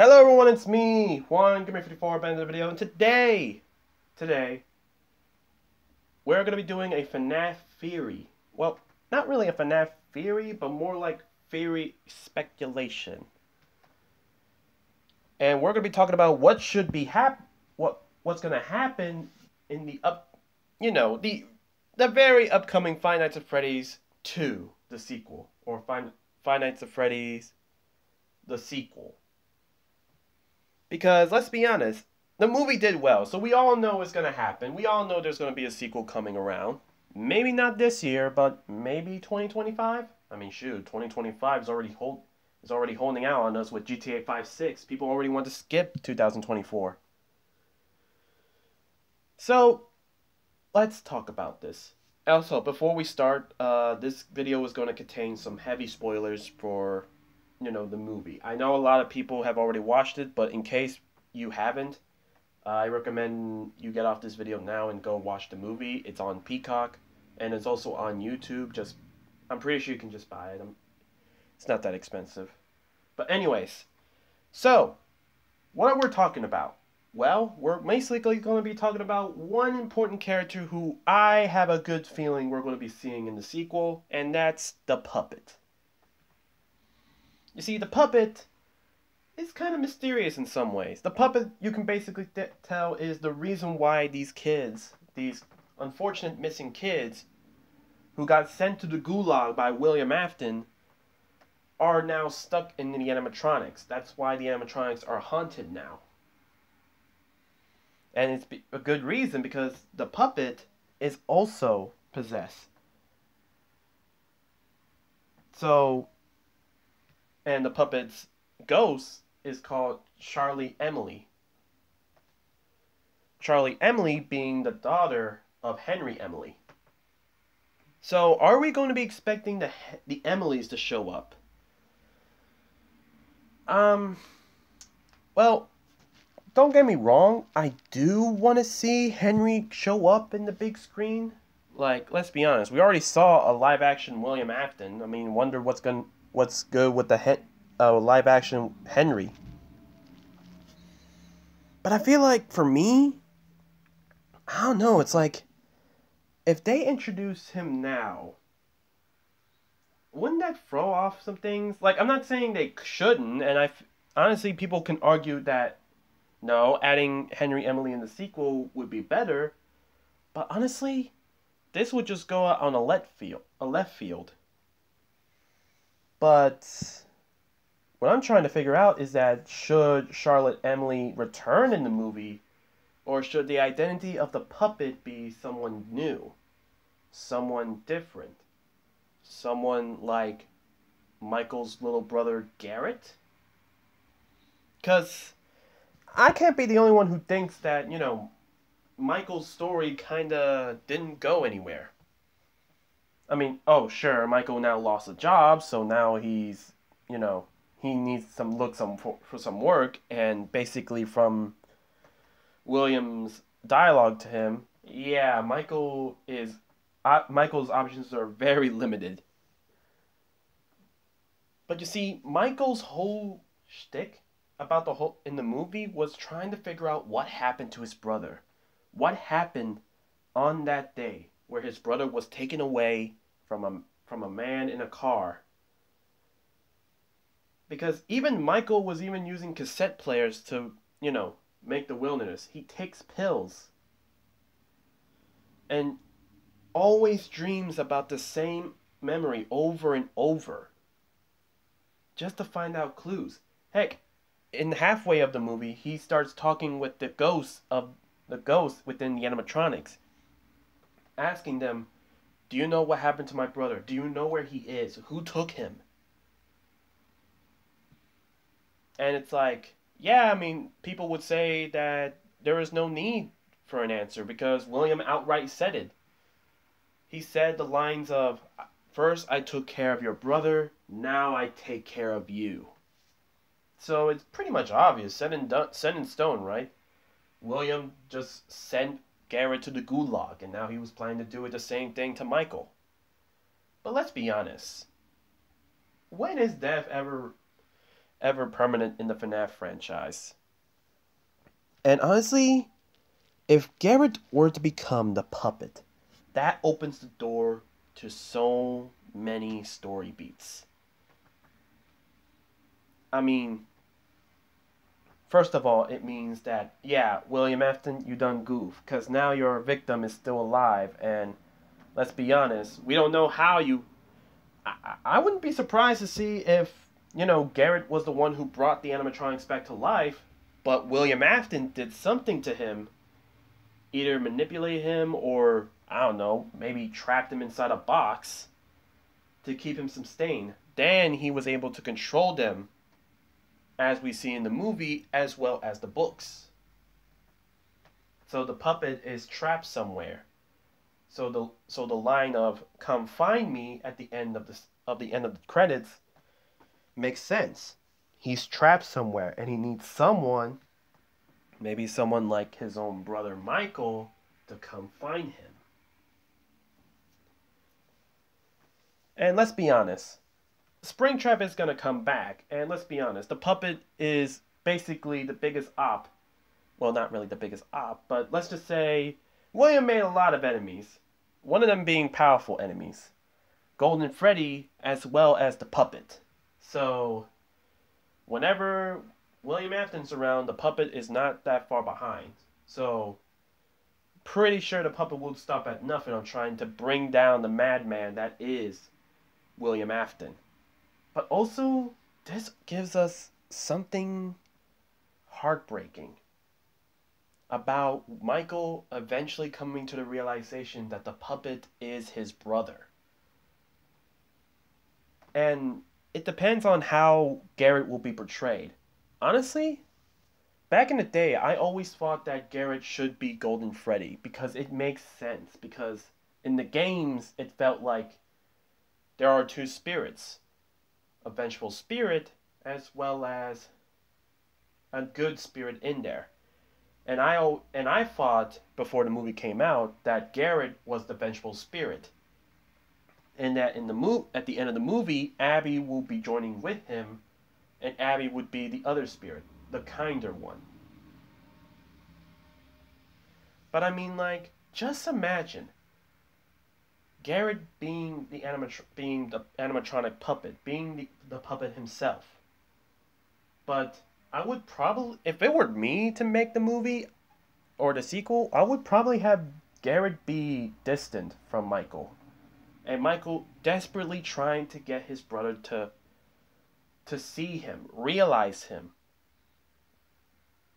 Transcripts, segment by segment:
Hello everyone, it's me, Juan, give me 54, back to the video, and today, we're going to be doing a FNAF theory. Well, not really a FNAF theory, but more like theory speculation. And we're going to be talking about what should be what's going to happen in the very upcoming Five Nights at Freddy's 2, the sequel, or Five Nights at Freddy's, the sequel. Because, let's be honest, the movie did well, so we all know it's going to happen. We all know there's going to be a sequel coming around. Maybe not this year, but maybe 2025? I mean, shoot, 2025 is already holding out on us with GTA 5/6. People already want to skip 2024. So, let's talk about this. Also, before we start, this video is going to contain some heavy spoilers for the movie. I know a lot of people have already watched it, but in case you haven't, I recommend you get off this video now and go watch the movie. It's on Peacock, and it's also on YouTube. I'm pretty sure you can just buy it. It's not that expensive. But anyways, so, what we're talking about? Well, we're basically going to be talking about one important character who I have a good feeling we're going to be seeing in the sequel, and that's the puppet. You see, the puppet is kind of mysterious in some ways. The puppet, you can basically tell, is the reason why these kids, these unfortunate missing kids, who got sent to the gulag by William Afton, are now stuck in the animatronics. That's why the animatronics are haunted now. And it's a good reason, because the puppet is also possessed. So, and the puppet's ghost is called Charlie Emily. Charlie Emily being the daughter of Henry Emily. So, are we going to be expecting the Emilys to show up? Well, don't get me wrong, I do want to see Henry show up in the big screen. Like, let's be honest, we already saw a live-action William Afton. I mean, wonder what's good with the live-action Henry. But I feel like, for me, I don't know, it's like, if they introduce him now, wouldn't that throw off some things? Like, I'm not saying they shouldn't, and honestly, people can argue that, no, adding Henry Emily in the sequel would be better, but honestly, this would just go out on a left field. But what I'm trying to figure out is that, should Charlotte Emily return in the movie, or should the identity of the puppet be someone new, someone different, someone like Michael's little brother Garrett? Because I can't be the only one who thinks that, Michael's story kinda didn't go anywhere. I mean, oh sure, Michael now lost a job, so now he's, he needs for some work, and basically from William's dialogue to him, yeah, Michael's options are very limited. But you see, Michael's whole shtick in the movie was trying to figure out what happened to his brother. What happened on that day where his brother was taken away from a man in a car? Because even Michael was even using cassette players to, make the wilderness. He takes pills. And always dreams about the same memory over and over. Just to find out clues. Heck, in halfway of the movie, he starts talking with the ghosts within the animatronics, asking them, do you know what happened to my brother? Do you know where he is? Who took him? And it's like, yeah, I mean, people would say that there is no need for an answer because William outright said it. He said the lines of, first I took care of your brother, now I take care of you. So it's pretty much obvious, set in stone, right? William just sent Garrett to the gulag, and now he was planning to do the same thing to Michael. But let's be honest. When is death ever ever permanent in the FNAF franchise. And honestly, if Garrett were to become the puppet, that opens the door to so many story beats. I mean, first of all, it means that, yeah, William Afton, you done goof, because now your victim is still alive, and let's be honest, we don't know how you. I wouldn't be surprised to see if, Garrett was the one who brought the animatronics back to life, but William Afton did something to him. Either manipulate him or, I don't know, maybe trapped him inside a box to keep him sustained. Then he was able to control them, as we see in the movie, as well as the books. So the puppet is trapped somewhere. So the line of "Come find me" at the end of the credits makes sense. He's trapped somewhere, and he needs someone, maybe someone like his own brother Michael, to come find him. And let's be honest, Springtrap is gonna come back, and let's be honest, the puppet is basically the biggest op. Well, not really the biggest op, but let's just say William made a lot of enemies. One of them being powerful enemies. Golden Freddy as well as the puppet. So, whenever William Afton's around, the puppet is not that far behind. So, pretty sure the puppet will stop at nothing on trying to bring down the madman that is William Afton. But also, this gives us something heartbreaking about Michael eventually coming to the realization that the puppet is his brother. And it depends on how Garrett will be portrayed. Honestly, back in the day, I always thought that Garrett should be Golden Freddy because it makes sense. Because in the games, it felt like there are two spirits, a vengeful spirit as well as a good spirit in there. And I thought before the movie came out that Garrett was the vengeful spirit, and that at the end of the movie, Abby will be joining with him, and Abby would be the other spirit, the kinder one. But I mean, like, just imagine Garrett being the animatronic puppet, being the puppet himself. But I would probably, if it were me to make the movie or the sequel, I would probably have Garrett be distant from Michael, and Michael desperately trying to get his brother to see him, realize him.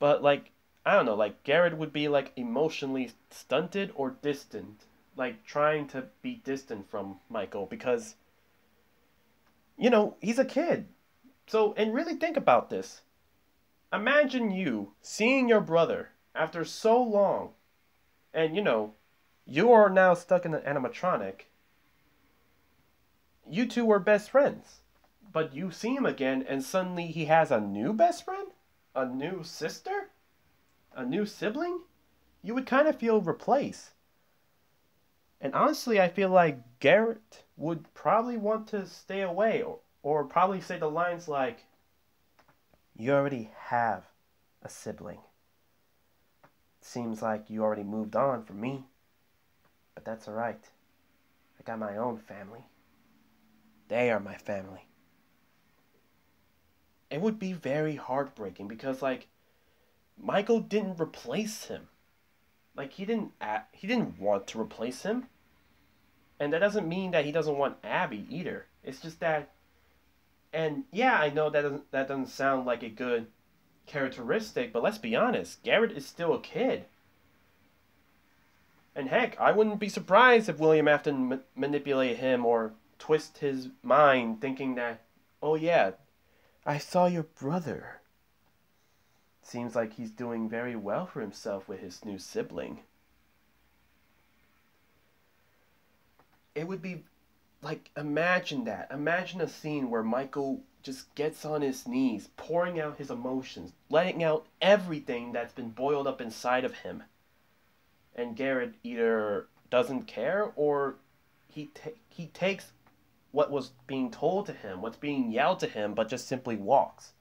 But like, I don't know, like Garrett would be like emotionally stunted or distant, like trying to be distant from Michael because he's a kid. So, and really think about this. Imagine you seeing your brother after so long, and you are now stuck in an animatronic. You two were best friends, but you see him again, and suddenly he has a new best friend? A new sister? A new sibling? You would kind of feel replaced. And honestly, I feel like Garrett would probably want to stay away, or probably say the lines like, "You already have a sibling. Seems like you already moved on from me, but that's alright. I got my own family. They are my family." It would be very heartbreaking because, like, Michael didn't replace him. Like, he didn't want to replace him. And that doesn't mean that he doesn't want Abby either. It's just that, and yeah, I know that doesn't sound like a good characteristic, but let's be honest, Garrett is still a kid. And heck, I wouldn't be surprised if William Afton manipulate him or twist his mind thinking that, "Oh yeah, I saw your brother. Seems like he's doing very well for himself with his new sibling." It would be like, imagine that. Imagine a scene where Michael just gets on his knees, pouring out his emotions, letting out everything that's been boiled up inside of him. And Garrett either doesn't care or he takes what was being told to him, what's being yelled to him, but just simply walks.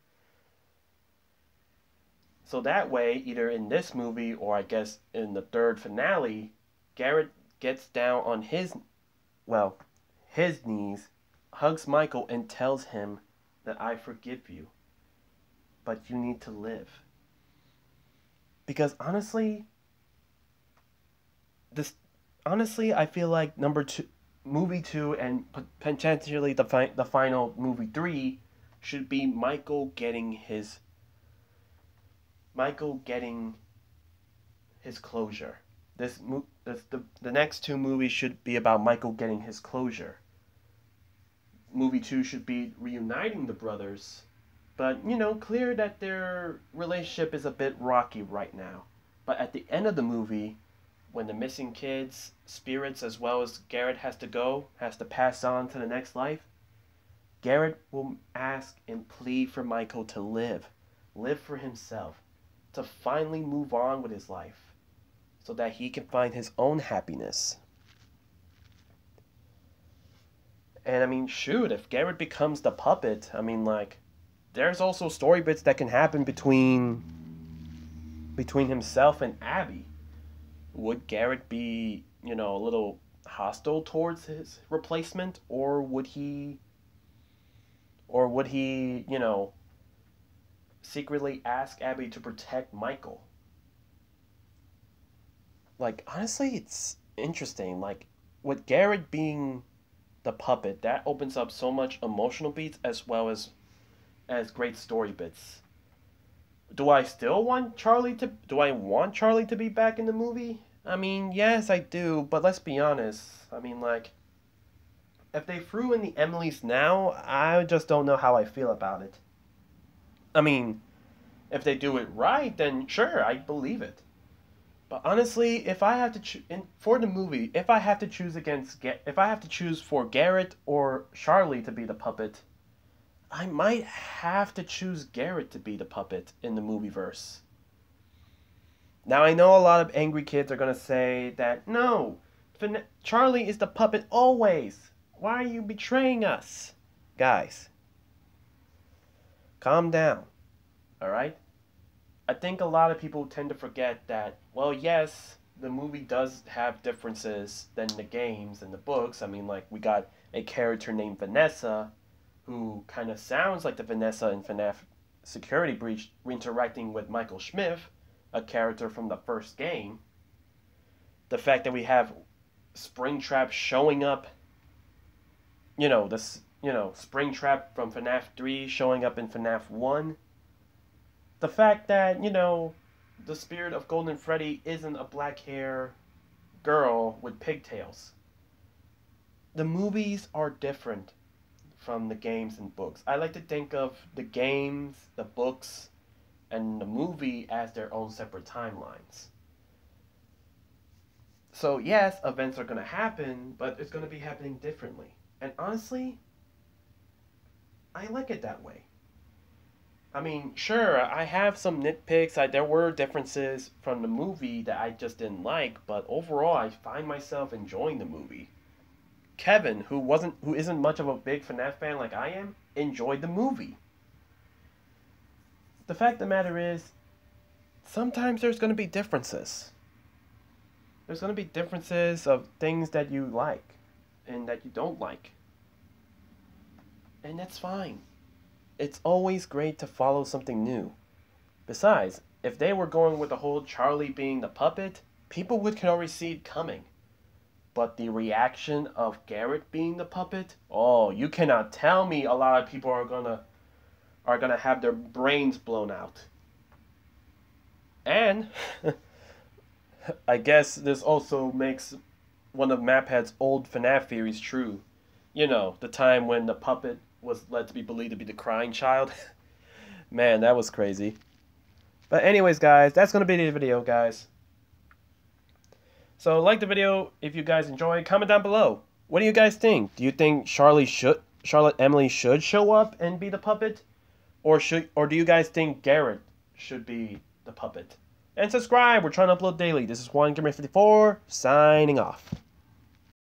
So that way, either in this movie or I guess in the third finale, Garrett gets down on his knees, hugs Michael, and tells him that I forgive you, but you need to live. Because honestly, I feel like movie two, and potentially the final movie three, should be Michael getting his closure. The next two movies should be about Michael getting his closure. Movie two should be reuniting the brothers, but clear that their relationship is a bit rocky right now. But at the end of the movie, when the missing kids' spirits as well as Garrett has to pass on to the next life, Garrett will ask and plead for Michael to live for himself, to finally move on with his life, so that he can find his own happiness. And I mean, shoot, if Garrett becomes the puppet, I mean, like, there's also story bits that can happen between himself and Abby. Would Garrett be, a little hostile towards his replacement, or would he, secretly ask Abby to protect Michael? Like, honestly, it's interesting. Like, with Garrett being the puppet, that opens up so much emotional beats as well as great story bits. Do I want Charlie to be back in the movie? I mean, yes, I do, but let's be honest. I mean, like, if they threw in the Emilys now, I just don't know how I feel about it. I mean, if they do it right, then sure, I believe it. But honestly, if I have to for the movie, if I have to choose for Garrett or Charlie to be the puppet, I might have to choose Garrett to be the puppet in the movieverse. Now, I know a lot of angry kids are going to say that, no, Charlie is the puppet always. Why are you betraying us? Guys, calm down, alright? I think a lot of people tend to forget that, well, yes, the movie does have differences than the games and the books. I mean, like, we got a character named Vanessa, who kind of sounds like the Vanessa in FNAF Security Breach, interacting with Michael Smith, a character from the first game. The fact that we have Springtrap showing up, Springtrap from FNAF 3 showing up in FNAF 1. The fact that, the spirit of Golden Freddy isn't a black hair girl with pigtails. The movies are different from the games and books. I like to think of the games, the books, and the movie as their own separate timelines. So yes, events are going to happen, but it's going to be happening differently. And honestly, I like it that way. I mean, sure, I have some nitpicks. There were differences from the movie that I just didn't like, but overall, I find myself enjoying the movie. Kevin, who isn't much of a big FNAF fan like I am, enjoyed the movie. The fact of the matter is, sometimes there's going to be differences. There's going to be differences of things that you like and that you don't like. And that's fine. It's always great to follow something new. Besides, if they were going with the whole Charlie being the puppet, people could already see it coming. But the reaction of Garrett being the puppet, oh, you cannot tell me a lot of people are gonna have their brains blown out. And I guess this also makes one of Maphead's old FNAF theories true. The time when the puppet was led to be believed to be the crying child. Man, that was crazy. But anyways, guys, that's going to be the video, guys. So like the video if you guys enjoy. Comment down below. What do you guys think? Do you think Charlotte Emily should show up and be the puppet? Or do you guys think Garrett should be the puppet? And subscribe. We're trying to upload daily. This is Juan Gamer 54 signing off.